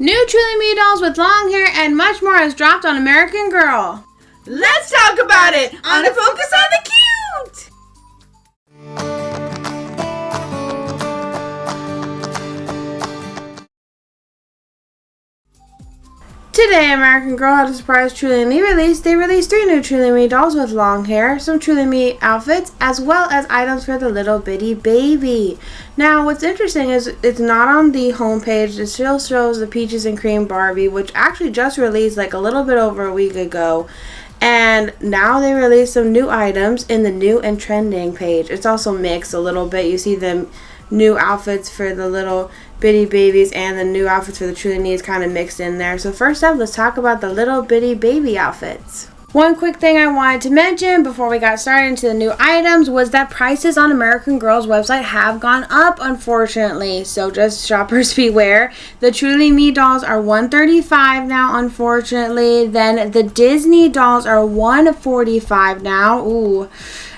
New Truly Me dolls with long hair and much more has dropped on American Girl. Let's talk about it on the Focus on the Cute! Today, American Girl had a surprise Truly Me release. They released 3 new Truly Me dolls with long hair, some Truly Me outfits, as well as items for the little bitty baby. Now, what's interesting is it's not on the homepage. It still shows the Peaches and Cream Barbie, which actually just released like a little bit over a week ago. And now they released some new items in the new and trending page. It's also mixed a little bit. You see the new outfits for the little bitty babies and the new outfits for the Truly Me's kind of mixed in there. So first up, let's talk about the little bitty baby outfits. One quick thing I wanted to mention before we got started into the new items was that prices on American Girl's website have gone up, unfortunately. So just shoppers beware. The Truly Me dolls are $135 now, unfortunately. Then the Disney dolls are $145 now. Ooh.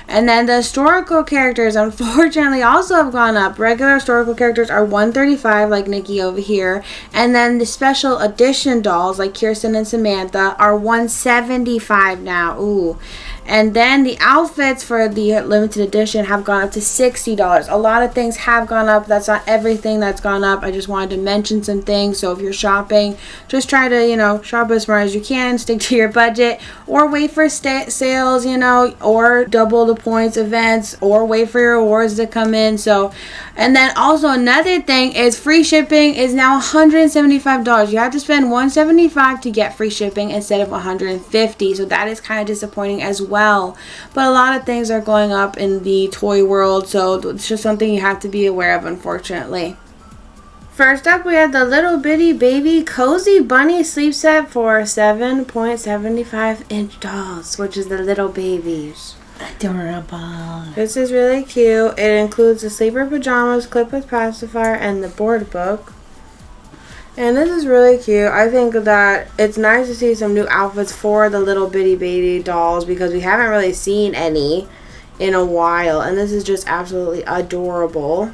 And then the historical characters, unfortunately, also have gone up. Regular historical characters are $135, like Nikki over here. And then the special edition dolls, like Kirsten and Samantha, are $175 now. Ooh. And then the outfits for the limited edition have gone up to $60. A lot of things have gone up. That's not everything that's gone up. I just wanted to mention some things. So if you're shopping, just try to, shop as smart as you can. Stick to your budget. Or wait for sales, or double the points events. Or wait for your awards to come in. And then also another thing is free shipping is now $175. You have to spend $175 to get free shipping instead of $150. So that is kind of disappointing as well. But a lot of things are going up in the toy world, so it's just something you have to be aware of, unfortunately. First up, we have the little bitty baby cozy bunny sleep set for 7.75-inch dolls, which is the little babies. Adorable. This is really cute. It includes the sleeper pajamas, clip with pacifier, and the board book. And this is really cute. I think that it's nice to see some new outfits for the little bitty baby dolls because we haven't really seen any in a while. And this is just absolutely adorable.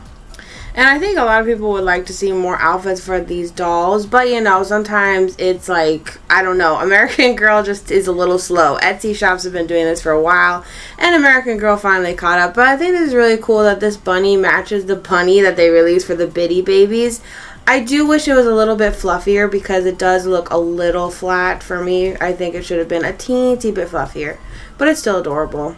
And I think a lot of people would like to see more outfits for these dolls. But, sometimes it's like, I don't know. American Girl just is a little slow. Etsy shops have been doing this for a while. And American Girl finally caught up. But I think this is really cool that this bunny matches the bunny that they released for the bitty babies. I do wish it was a little bit fluffier because it does look a little flat for me. I think it should have been a teensy bit fluffier. But it's still adorable.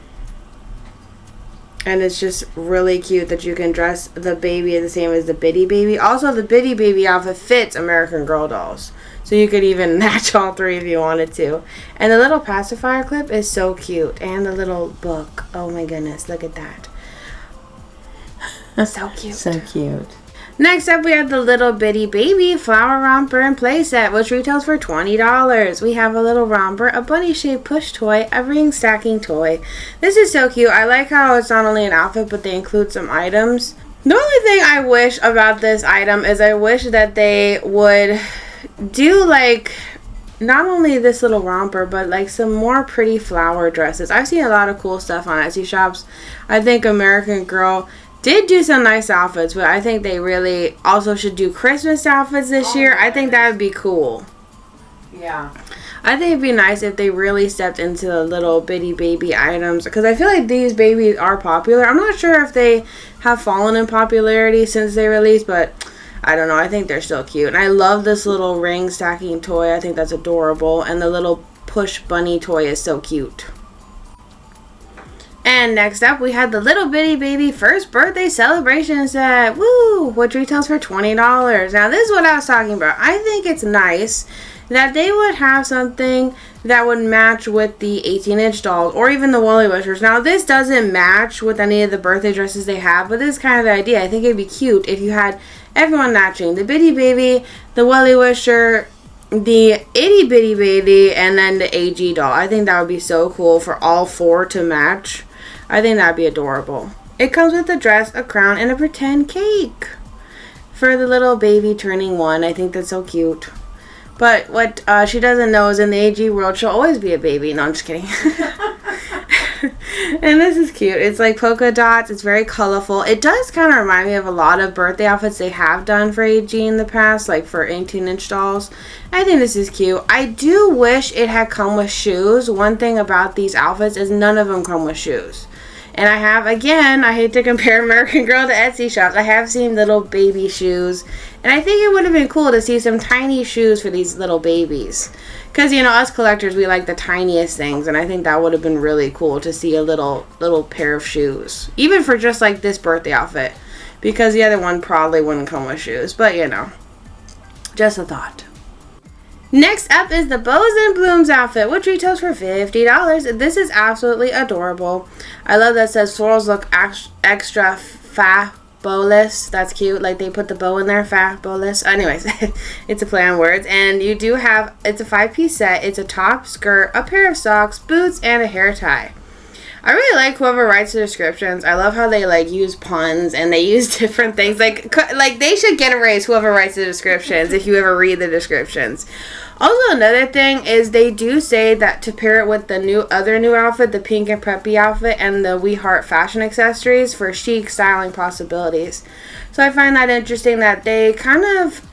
And it's just really cute that you can dress the baby the same as the bitty baby. Also, the bitty baby outfit fits American Girl dolls. So you could even match all 3 if you wanted to. And the little pacifier clip is so cute. And the little book. Oh my goodness, look at that. So cute. So cute. Next up, we have the little bitty baby flower romper and playset, which retails for $20. We have a little romper, a bunny-shaped push toy, a ring stacking toy. This is so cute. I like how it's not only an outfit, but they include some items. The only thing I wish about this item is I wish that they would do not only this little romper, but some more pretty flower dresses. I've seen a lot of cool stuff on Etsy shops. I think American Girl did do some nice outfits, but I think they really also should do Christmas outfits this year. I think that would be cool. Yeah. I think it'd be nice if they really stepped into the little bitty baby items because I feel like these babies are popular. I'm not sure if they have fallen in popularity since they released, but I don't know. I think they're still cute. And I love this little ring stacking toy. I think that's adorable. And the little push bunny toy is so cute. And next up, we had the little bitty baby first birthday celebration set, woo, which retails for $20. Now, this is what I was talking about. I think it's nice that they would have something that would match with the 18-inch dolls or even the Woolly Wishers. Now, this doesn't match with any of the birthday dresses they have, but this is kind of the idea. I think it'd be cute if you had everyone matching. The bitty baby, the Woolly Wisher, the itty bitty baby, and then the AG doll. I think that would be so cool for all 4 to match. I think that'd be adorable. It comes with a dress, a crown, and a pretend cake for the little baby turning 1. I think that's so cute. But what she doesn't know is in the AG world, she'll always be a baby. No, I'm just kidding. And this is cute. It's like polka dots. It's very colorful. It does kind of remind me of a lot of birthday outfits they have done for AG in the past, like for 18-inch dolls. I think this is cute. I do wish it had come with shoes. One thing about these outfits is none of them come with shoes. And I have, again, I hate to compare American Girl to Etsy shops. I have seen little baby shoes. And I think it would have been cool to see some tiny shoes for these little babies. Because, you know, us collectors, we like the tiniest things. And I think that would have been really cool to see a little pair of shoes. Even for just like this birthday outfit. Because the other one probably wouldn't come with shoes. But, you know, just a thought. Next up is the Bows and Blooms outfit, which retails for $50. This is absolutely adorable. I love that it says florals look extra fabulous. That's cute. Like they put the bow in there, fabulous. Anyways, it's a play on words. And you do have, it's a 5-piece set. It's a top, skirt, a pair of socks, boots, and a hair tie. I really like whoever writes the descriptions. I love how they like use puns and they use different things. Like they should get a raise, whoever writes the descriptions, if you ever read the descriptions. Also, another thing is they do say that to pair it with the other new outfit, the pink and preppy outfit, and the We Heart fashion accessories for chic styling possibilities. So I find that interesting that they kind of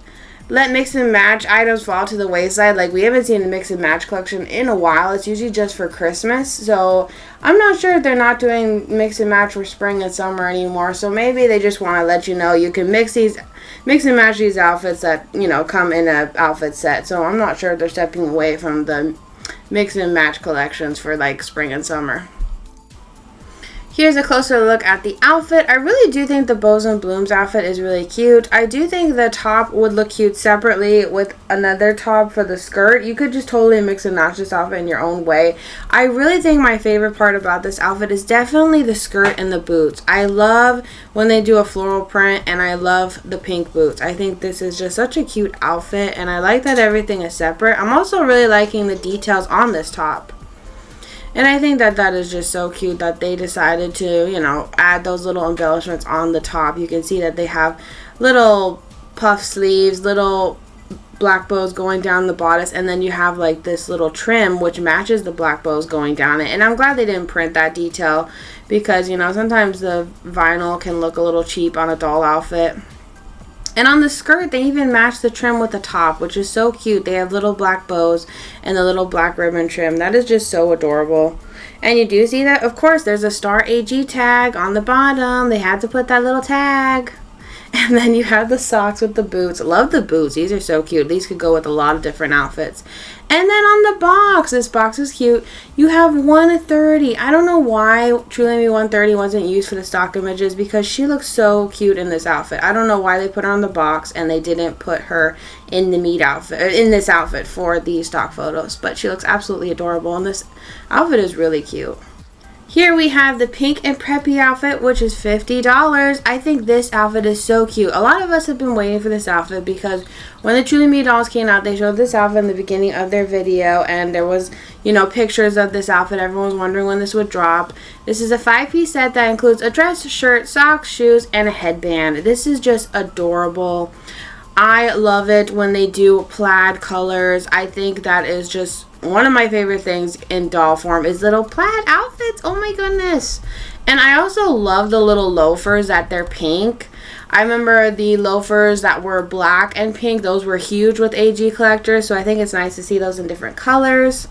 let mix and match items fall to the wayside. Like we haven't seen a mix and match collection in a while. It's usually just for Christmas. So I'm not sure if they're not doing mix and match for spring and summer anymore. So maybe they just want to let you know you can mix and match these outfits that, you know, come in a outfit set. So I'm not sure if they're stepping away from the mix and match collections for like spring and summer. Here's a closer look at the outfit. I really do think the Bows and Blooms outfit is really cute. I do think the top would look cute separately with another top for the skirt. You could just totally mix and match this outfit in your own way. I really think my favorite part about this outfit is definitely the skirt and the boots. I love when they do a floral print, and I love the pink boots. I think this is just such a cute outfit, and I like that everything is separate. I'm also really liking the details on this top. And I think that that is just so cute that they decided to, you know, add those little embellishments on the top. You can see that they have little puff sleeves, little black bows going down the bodice, and then you have like this little trim which matches the black bows going down it. And I'm glad they didn't print that detail because, you know, sometimes the vinyl can look a little cheap on a doll outfit. And on the skirt, they even match the trim with the top, which is so cute. They have little black bows and the little black ribbon trim. That is just so adorable. And you do see that, of course, there's a Star AG tag on the bottom. They had to put that little tag. And then you have the socks with the boots. Love the boots. These are so cute. These could go with a lot of different outfits. And then on the box, this box is cute. You have 130. I don't know why Truly Me 130 wasn't used for the stock images because she looks so cute in this outfit. I don't know why they put her on the box and they didn't put her in the meat outfit, or in this outfit for the stock photos. But she looks absolutely adorable, and this outfit is really cute. Here we have the pink and preppy outfit, which is $50. I think this outfit is so cute. A lot of us have been waiting for this outfit because when the Truly Me dolls came out, they showed this outfit in the beginning of their video, and there was, you know, pictures of this outfit. Everyone was wondering when this would drop. This is a 5-piece set that includes a dress, shirt, socks, shoes, and a headband. This is just adorable. I love it when they do plaid colors. I think that is just one of my favorite things in doll form is little plaid outfits. Oh my goodness. And I also love the little loafers that they're pink. I remember the loafers that were black and pink. Those were huge with AG collectors. So I think it's nice to see those in different colors.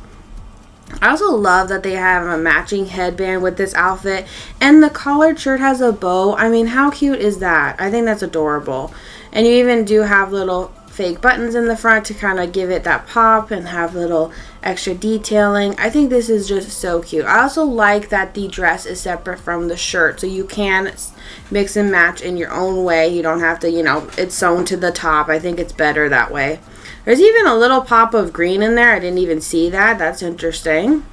I also love that they have a matching headband with this outfit. And the collared shirt has a bow. I mean, how cute is that? I think that's adorable. And you even do have little fake buttons in the front to kind of give it that pop and have little extra detailing. I think this is just so cute. I also like that the dress is separate from the shirt, so you can mix and match in your own way. You don't have to, you know, it's sewn to the top. I think it's better that way. There's even a little pop of green in there. I didn't even see that. That's interesting.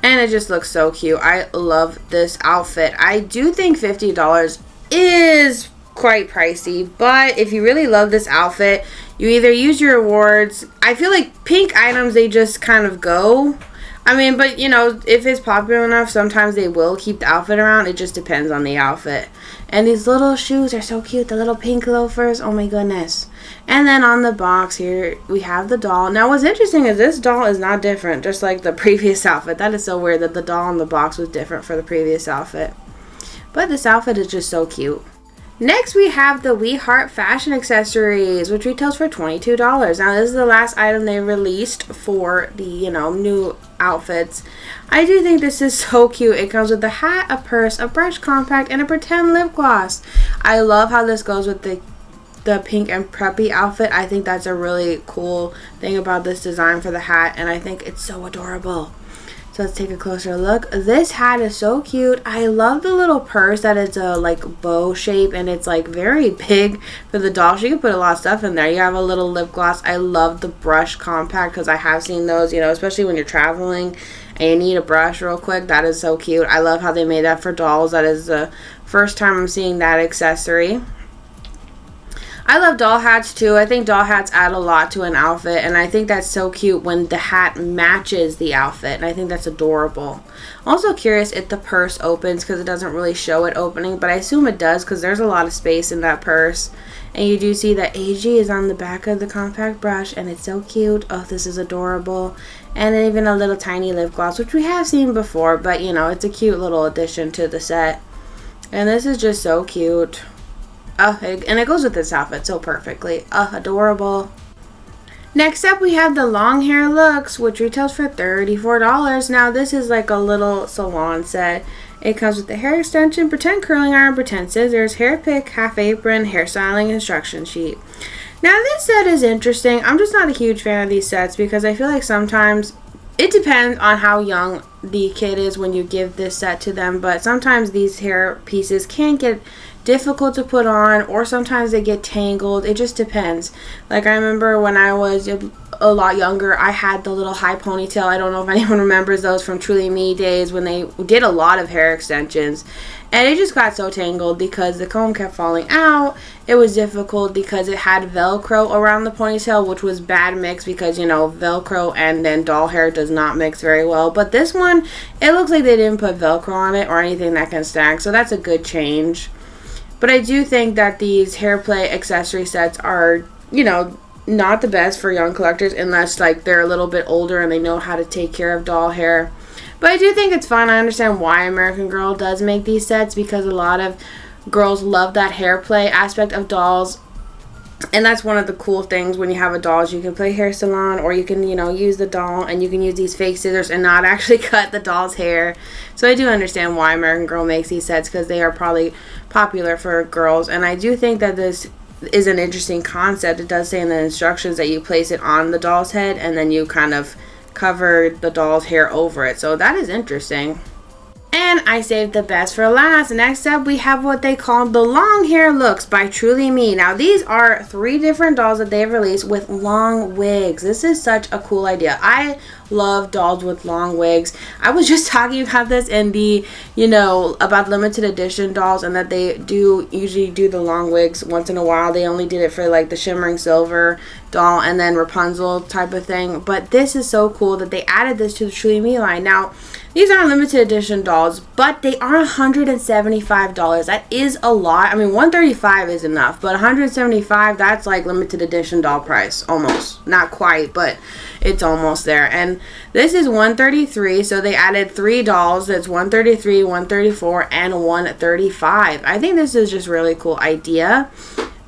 And it just looks so cute. I love this outfit. I do think $50 is quite pricey, but if you really love this outfit, you either use your rewards. I feel like pink items, they just kind of go. I mean, but you know, if it's popular enough, sometimes they will keep the outfit around. It just depends on the outfit. And these little shoes are so cute. The little pink loafers. Oh my goodness. And then on the box here, we have the doll. Now, what's interesting is this doll is not different, just like the previous outfit. That is so weird that the doll on the box was different for the previous outfit. But this outfit is just so cute. Next, we have the We Heart fashion accessories, which retails for $22. Now, this is the last item they released for the, you know, new outfits. I do think this is so cute. It comes with a hat, a purse, a brush compact, and a pretend lip gloss. I love how this goes with the pink and preppy outfit. I think that's a really cool thing about this design for the hat, and I think it's so adorable. So let's take a closer look. This hat is so cute. I love the little purse that it's a like bow shape, and it's like very big for the doll. She can put a lot of stuff in there. You have a little lip gloss. I love the brush compact because I have seen those, you know, especially when you're traveling and you need a brush real quick. That is so cute. I love how they made that for dolls. That is the first time I'm seeing that accessory. I love doll hats too. I think doll hats add a lot to an outfit, and I think that's so cute when the hat matches the outfit, and I think that's adorable. Also curious if the purse opens because it doesn't really show it opening, but I assume it does because there's a lot of space in that purse. And you do see that AG is on the back of the compact brush, and it's so cute. Oh, this is adorable. And then even a little tiny lip gloss, which we have seen before, but you know, it's a cute little addition to the set. And this is just so cute. And it goes with this outfit so perfectly. Adorable. Next up, we have the long hair looks, which retails for $34. Now, this is like a little salon set. It comes with the hair extension, pretend curling iron, pretend scissors, hair pick, half apron, hairstyling instruction sheet. Now, this set is interesting. I'm just not a huge fan of these sets because I feel like sometimes it depends on how young the kid is when you give this set to them, but sometimes these hair pieces can get difficult to put on, or sometimes they get tangled. It just depends. Like, I remember when I was a lot younger, I had the little high ponytail. I don't know if anyone remembers those from Truly Me days when they did a lot of hair extensions, and it just got so tangled because the comb kept falling out. It was difficult because it had Velcro around the ponytail, which was bad mix because, you know, Velcro and then doll hair does not mix very well. But this one, it looks like they didn't put Velcro on it or anything that can stack, so that's a good change. But I do think that these hair play accessory sets are, you know, not the best for young collectors unless, like, they're a little bit older and they know how to take care of doll hair. But I do think it's fun. I understand why American Girl does make these sets because a lot of girls love that hair play aspect of dolls. And that's one of the cool things when you have a doll is you can play hair salon, or you can, you know, use the doll and you can use these fake scissors and not actually cut the doll's hair. So I do understand why American Girl makes these sets because they are probably popular for girls. And I do think that this is an interesting concept. It does say in the instructions that you place it on the doll's head and then you kind of cover the doll's hair over it. So that is interesting. And I saved the best for last. Next up, we have what they call the long hair looks by Truly Me. Now, these are 3 different dolls that they've released with long wigs. This is such a cool idea. I love dolls with long wigs. I was just talking about this in the, you know, about limited edition dolls, and that they do usually do the long wigs once in a while. They only did it for like the Shimmering Silver doll and then Rapunzel type of thing. But this is so cool that they added this to the Truly Me line. Now, these aren't limited edition dolls, but they are $175. That is a lot. I mean, $135 is enough, but $175, that's like limited edition doll price. Almost. Not quite, but it's almost there. And this is $133, so they added 3 dolls. That's $133, $134, and $135. I think this is just a really cool idea.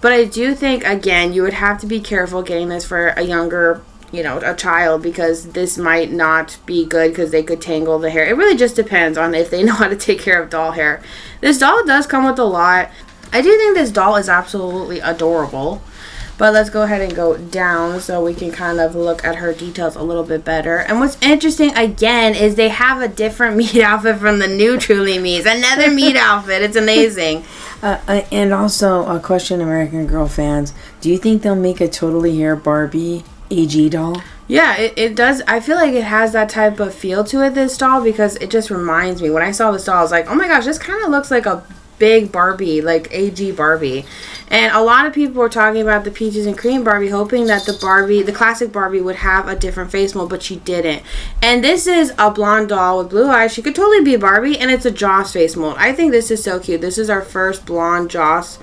But I do think, again, you would have to be careful getting this for a younger, you know, a child, because this might not be good because they could tangle the hair. It really just depends on if they know how to take care of doll hair. This doll does come with a lot. I do think this doll is absolutely adorable. But let's go ahead and go down so we can kind of look at her details a little bit better. And what's interesting, again, is they have a different meat outfit from the new Truly Me's. Another meat outfit. It's amazing. And also, a question, American Girl fans. Do you think they'll make a totally hair Barbie AG doll? Yeah, it does. I feel like it has that type of feel to it, this doll, because it just reminds me. When I saw this doll, I was like, oh my gosh, this kind of looks like a big Barbie, like AG Barbie. And a lot of people were talking about the peaches and cream Barbie, hoping that the classic Barbie would have a different face mold, but she didn't. And this is a blonde doll with blue eyes. She could totally be Barbie, and it's a Joss face mold. I think this is so cute. This is our first blonde Joss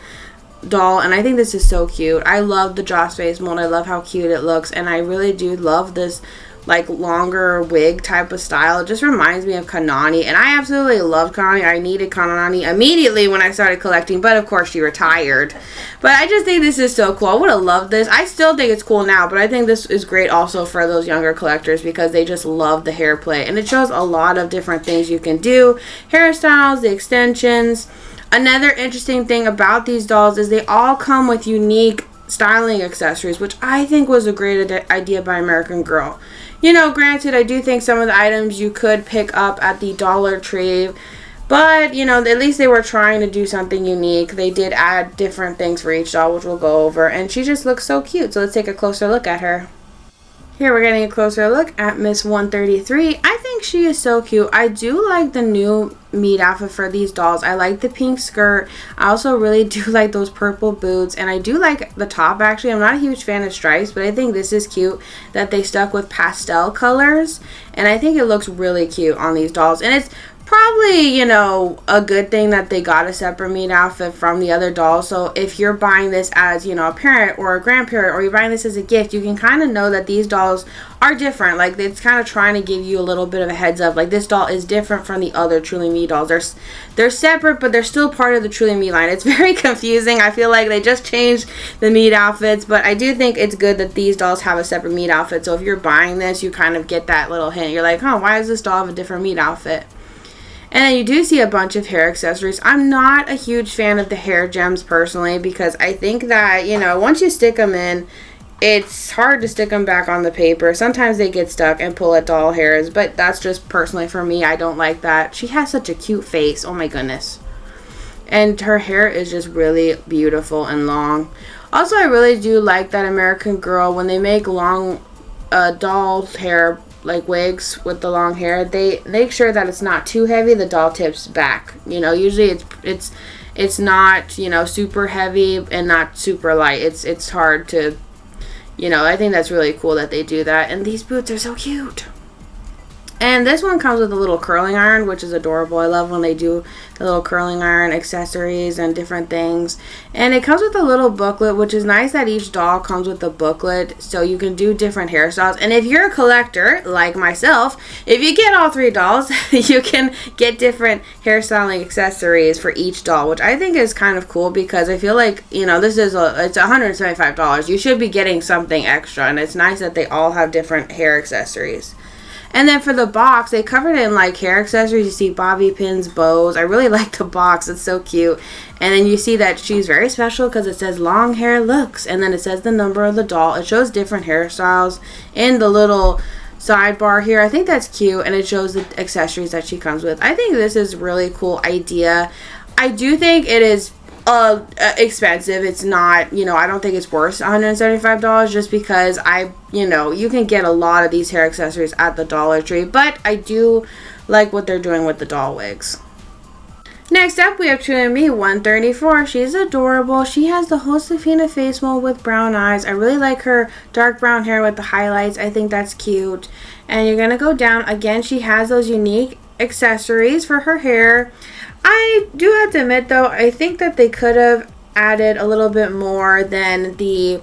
doll, and I think this is so cute. I love the Joss face mold. I love how cute it looks, and I really do love this like longer wig type of style. It just reminds me of Kanani, and I absolutely love Kanani. I needed Kanani immediately when I started collecting, but of course she retired. But I just think this is so cool. I would have loved this. I still think it's cool now, but I think this is great also for those younger collectors because they just love the hair play, and it shows a lot of different things you can do, hairstyles, the extensions. Another interesting thing about these dolls is they all come with unique styling accessories, which I think was a great idea by American Girl. You know, granted, I do think some of the items you could pick up at the Dollar Tree, but, you know, at least they were trying to do something unique. They did add different things for each doll, which we'll go over, and she just looks so cute. So let's take a closer look at her. Here we're getting a closer look at Miss 133. I think she is so cute. I do like the new meat outfit for these dolls. I like the pink skirt. I also really do like those purple boots, and I do like the top actually. I'm not a huge fan of stripes, but I think this is cute that they stuck with pastel colors, and I think it looks really cute on these dolls. And it's probably, you know, a good thing that they got a separate meat outfit from the other dolls. So if you're buying this as, you know, a parent or a grandparent, or you're buying this as a gift, you can kind of know that these dolls are different. Like, it's kind of trying to give you a little bit of a heads up. Like, this doll is different from the other Truly Me dolls. They're separate, but they're still part of the Truly Me line. It's very confusing. I feel like they just changed the meat outfits, but I do think it's good that these dolls have a separate meat outfit. So if you're buying this, you kind of get that little hint. You're like, huh, why does this doll have a different meat outfit? And then you do see a bunch of hair accessories. I'm not a huge fan of the hair gems personally, because I think that, you know, once you stick them in, it's hard to stick them back on the paper. Sometimes they get stuck and pull at doll hairs, but that's just personally for me. I don't like that. She has such a cute face. Oh my goodness. And her hair is just really beautiful and long. Also, I really do like that American Girl, when they make long doll's hair, like wigs with the long hair, they make sure that it's not too heavy. The doll tips back. You know, usually it's not, you know, super heavy and not super light. It's hard to, you know, I think that's really cool that they do that. And these boots are so cute. And this one comes with a little curling iron, which is adorable. I love when they do the little curling iron accessories and different things. And it comes with a little booklet, which is nice that each doll comes with a booklet so you can do different hairstyles. And if you're a collector, like myself, if you get all three dolls, you can get different hairstyling accessories for each doll, which I think is kind of cool, because I feel like, you know, it's $175. You should be getting something extra, and it's nice that they all have different hair accessories. And then for the box, they covered it in like hair accessories. You see bobby pins, bows. I really like the box. It's so cute. And then you see that she's very special because it says long hair looks. And then it says the number of the doll. It shows different hairstyles in the little sidebar here. I think that's cute. And it shows the accessories that she comes with. I think this is a really cool idea. I do think it is expensive. It's not, you know, I don't think it's worth $175 just because you know, you can get a lot of these hair accessories at the Dollar Tree, but I do like what they're doing with the doll wigs. Next up, we have Truly Me 134. She's adorable. She has the Josefina face mold with brown eyes. I really like her dark brown hair with the highlights. I think that's cute. And you're gonna go down again. She has those unique accessories for her hair. I do have to admit, though, I think that they could have added a little bit more than the,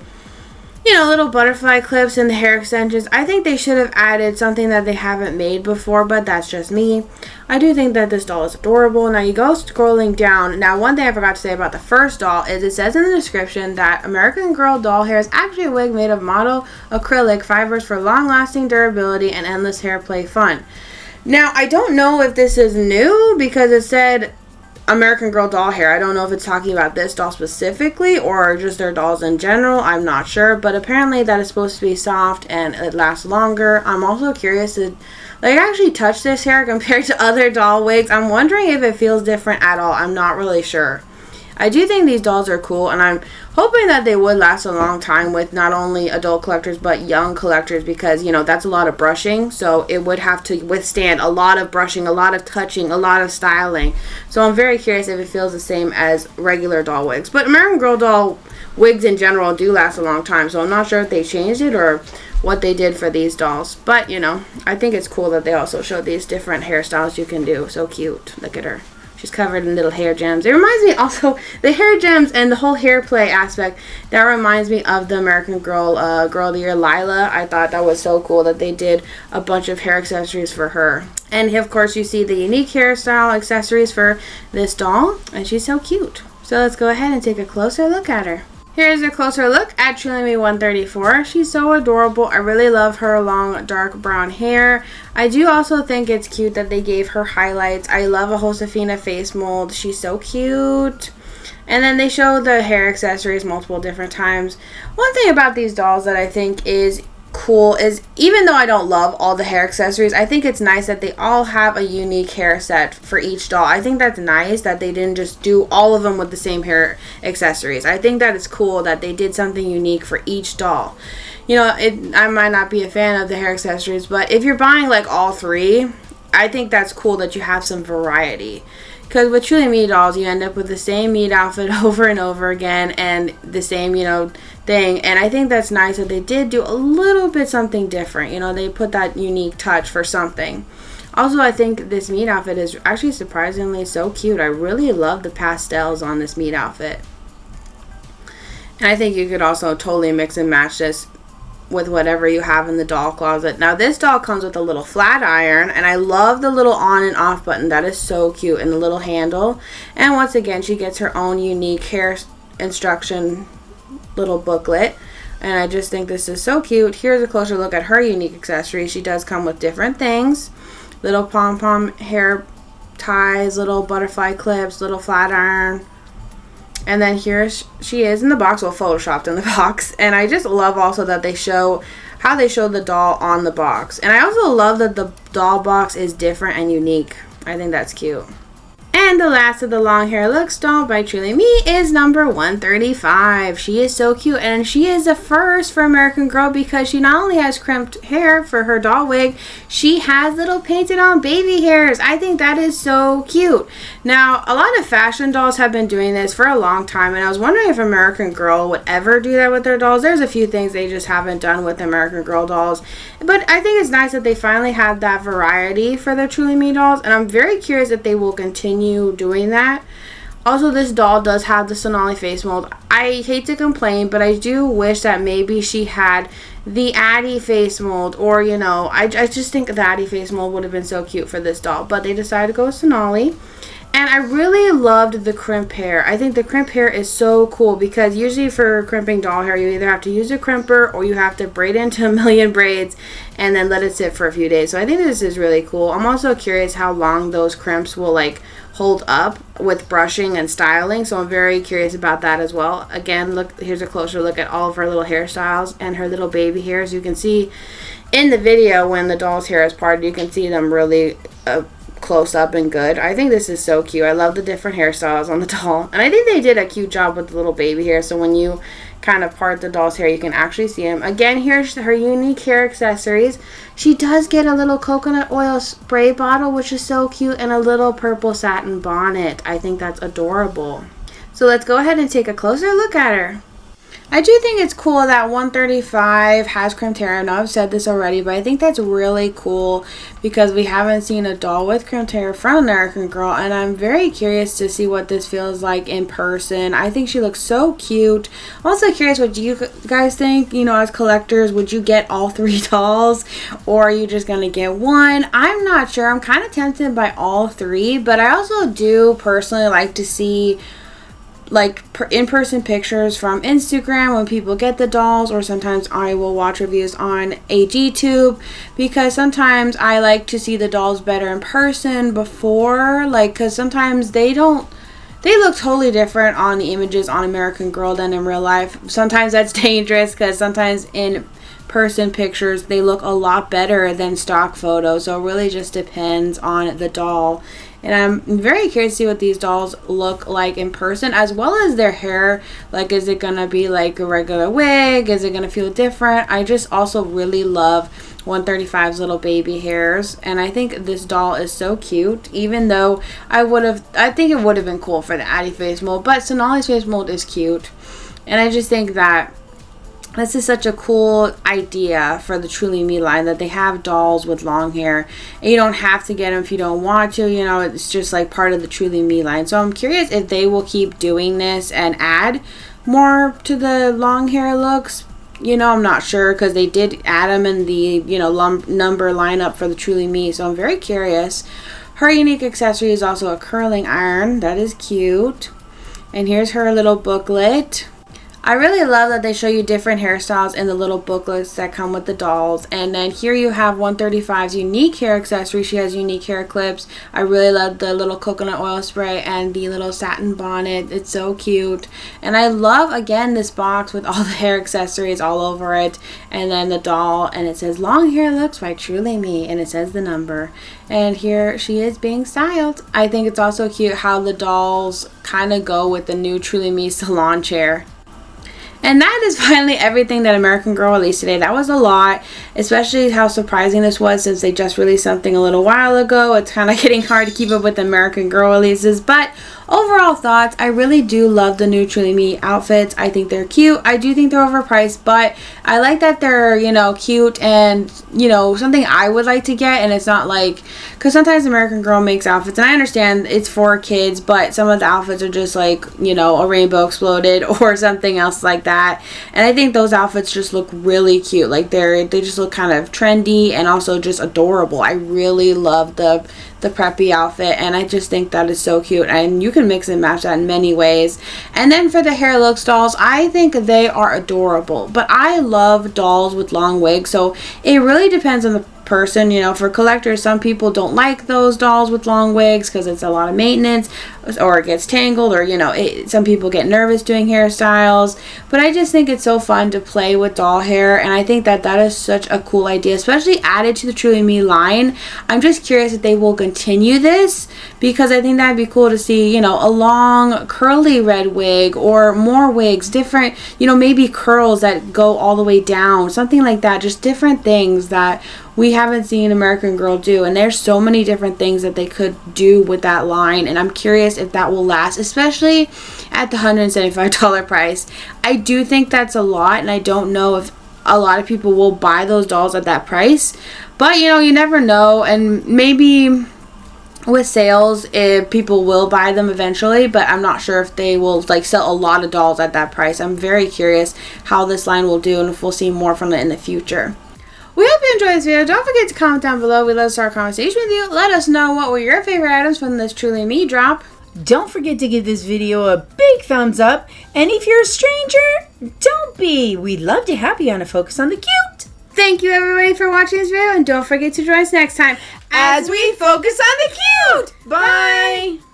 you know, little butterfly clips and the hair extensions. I think they should have added something that they haven't made before, but that's just me. I do think that this doll is adorable. Now, you go scrolling down. Now, one thing I forgot to say about the first doll is it says in the description that American Girl doll hair is actually a wig made of model acrylic fibers for long-lasting durability and endless hair play fun. Now, I don't know if this is new because it said American Girl doll hair. I don't know if it's talking about this doll specifically or just their dolls in general. I'm not sure, but apparently that is supposed to be soft and it lasts longer. I'm also curious to like actually touch this hair compared to other doll wigs. I'm wondering if it feels different at all. I'm not really sure. I do think these dolls are cool, and I'm hoping that they would last a long time with not only adult collectors but young collectors, because that's a lot of brushing, so it would have to withstand a lot of brushing, a lot of touching, a lot of styling. So I'm very curious if it feels the same as regular doll wigs. But American Girl doll wigs in general do last a long time, so I'm not sure if they changed it or what they did for these dolls. But I think it's cool that they also show these different hairstyles you can do. So cute. Look at her. She's covered in little hair gems. It reminds me also, the hair gems and the whole hair play aspect, that reminds me of the American Girl Girl of the Year Lila. I thought that was so cool that they did a bunch of hair accessories for her. And of course you see the unique hairstyle accessories for this doll, and she's so cute. So let's go ahead and take a closer look at her. Here's a closer look at Truly Me 134. She's so adorable. I really love her long dark brown hair. I do also think it's cute that they gave her highlights. I love a Josefina face mold. She's so cute. And then they show the hair accessories multiple different times. One thing about these dolls that I think is cool is, even though I don't love all the hair accessories, I think it's nice that they all have a unique hair set for each doll. I think that's nice that they didn't just do all of them with the same hair accessories. I think that it's cool that they did something unique for each doll. I might not be a fan of the hair accessories, but if you're buying like all three, I think that's cool that you have some variety. Because with Truly Me dolls, you end up with the same meat outfit over and over again, and the same, thing. And I think that's nice that they did do a little bit something different. They put that unique touch for something. Also, I think this meat outfit is actually surprisingly so cute. I really love the pastels on this meat outfit. And I think you could also totally mix and match this with whatever you have in the doll closet. Now this doll comes with a little flat iron, and I love the little on and off button. That is so cute, and the little handle. And once again, she gets her own unique hair instruction little booklet, and I just think this is so cute. Here's a closer look at her unique accessories. She does come with different things: little pom-pom hair ties, little butterfly clips, little flat iron. And then here she is in the box, well, photoshopped in the box. And I just love also that they show how they show the doll on the box. And I also love that the doll box is different and unique. I think that's cute. And the last of the long hair looks doll by Truly Me is number 135. She is so cute, and she is the first for American Girl because she not only has crimped hair for her doll wig, she has little painted on baby hairs. I think that is so cute. Now, a lot of fashion dolls have been doing this for a long time, and I was wondering if American Girl would ever do that with their dolls. There's a few things they just haven't done with American Girl dolls, but I think it's nice that they finally have that variety for their Truly Me dolls, and I'm very curious if they will continue doing that. Also, this doll does have the Sonali face mold. I hate to complain, but I do wish that maybe she had the Addie face mold, or I just think the Addie face mold would have been so cute for this doll, but they decided to go with Sonali. And I really loved the crimp hair. I think the crimp hair is so cool because usually for crimping doll hair, you either have to use a crimper or you have to braid into a million braids and then let it sit for a few days. So I think this is really cool. I'm also curious how long those crimps will hold up with brushing and styling. So I'm very curious about that as well. Again, look, here's a closer look at all of her little hairstyles and her little baby hairs. You can see in the video when the doll's hair is parted, you can see them really close up and good. I think this is so cute. I love the different hairstyles on the doll, and I think they did a cute job with the little baby hair, so when you kind of part the doll's hair you can actually see them. Again, here's her unique hair accessories. She does get a little coconut oil spray bottle, which is so cute, and a little purple satin bonnet. I think that's adorable. So let's go ahead and take a closer look at her. I do think it's cool that 135 has crimped hair. I know I've said this already, but I think that's really cool because we haven't seen a doll with crimped hair from American Girl, and I'm very curious to see what this feels like in person. I think she looks so cute. I'm also curious what you guys think. As collectors, would you get all three dolls, or are you just going to get one? I'm not sure. I'm kind of tempted by all three, but I also do personally like to see in-person pictures from Instagram when people get the dolls, or sometimes I will watch reviews on AGTube because sometimes I like to see the dolls better in person before, because sometimes they look totally different on the images on American Girl than in real life. Sometimes that's dangerous because sometimes in person pictures, they look a lot better than stock photos. So it really just depends on the doll. And I'm very curious to see what these dolls look like in person, as well as their hair. Like, is it gonna be like a regular wig? Is it gonna feel different? I just also really love 135's little baby hairs, and I think this doll is so cute. Even though I think it would have been cool for the Addie face mold, but Sonali's face mold is cute, and I just think that this is such a cool idea for the Truly Me line, that they have dolls with long hair. And you don't have to get them if you don't want to. You know, it's just like part of the Truly Me line. So I'm curious if they will keep doing this and add more to the long hair looks. You know, I'm not sure, because they did add them in the, you know, number lineup for the Truly Me. So I'm very curious. Her unique accessory is also a curling iron. That is cute. And here's her little booklet. I really love that they show you different hairstyles in the little booklets that come with the dolls. And then here you have 135's unique hair accessory. She has unique hair clips. I really love the little coconut oil spray and the little satin bonnet. It's so cute. And I love, again, this box with all the hair accessories all over it. And then the doll, and it says Long Hair Looks by Truly Me, and it says the number. And here she is being styled. I think it's also cute how the dolls kind of go with the new Truly Me salon chair. And that is finally everything that American Girl released today. That was a lot, especially how surprising this was, since they just released something a little while ago. It's kind of getting hard to keep up with American Girl releases. But overall thoughts, I really do love the new Truly Me outfits. I think they're cute. I do think they're overpriced, but I like that they're, you know, cute and, you know, something I would like to get. And it's not like, because sometimes American Girl makes outfits, and I understand it's for kids, but some of the outfits are just like, you know, a rainbow exploded or something else like that. And I think those outfits just look really cute. Like they just look kind of trendy and also just adorable. I really love the preppy outfit, and I just think that is so cute, and you can mix and match that in many ways. And then for the hair looks dolls, I think they are adorable, but I love dolls with long wigs, so it really depends on the person. You know, for collectors, some people don't like those dolls with long wigs because it's a lot of maintenance, or it gets tangled, or, you know, some people get nervous doing hairstyles. But I just think it's so fun to play with doll hair, and I think that that is such a cool idea, especially added to the Truly Me line. I'm just curious if they will continue this, because I think that'd be cool to see, you know, a long curly red wig, or more wigs, different, you know, maybe curls that go all the way down, something like that. Just different things that we haven't seen American Girl do, and there's so many different things that they could do with that line, and I'm curious if that will last, especially at the $175 price. I do think that's a lot, and I don't know if a lot of people will buy those dolls at that price, but, you know, you never know. And maybe with sales, people will buy them eventually, but I'm not sure if they will like sell a lot of dolls at that price. I'm very curious how this line will do, and if we'll see more from it in the future. We hope you enjoyed this video. Don't forget to comment down below. We'd love to start a conversation with you. Let us know what were your favorite items from this Truly Me drop. Don't forget to give this video a big thumbs up. And if you're a stranger, don't be. We'd love to have you on a Focus on the Cute. Thank you, everybody, for watching this video. And don't forget to join us next time as we focus on the cute. Bye.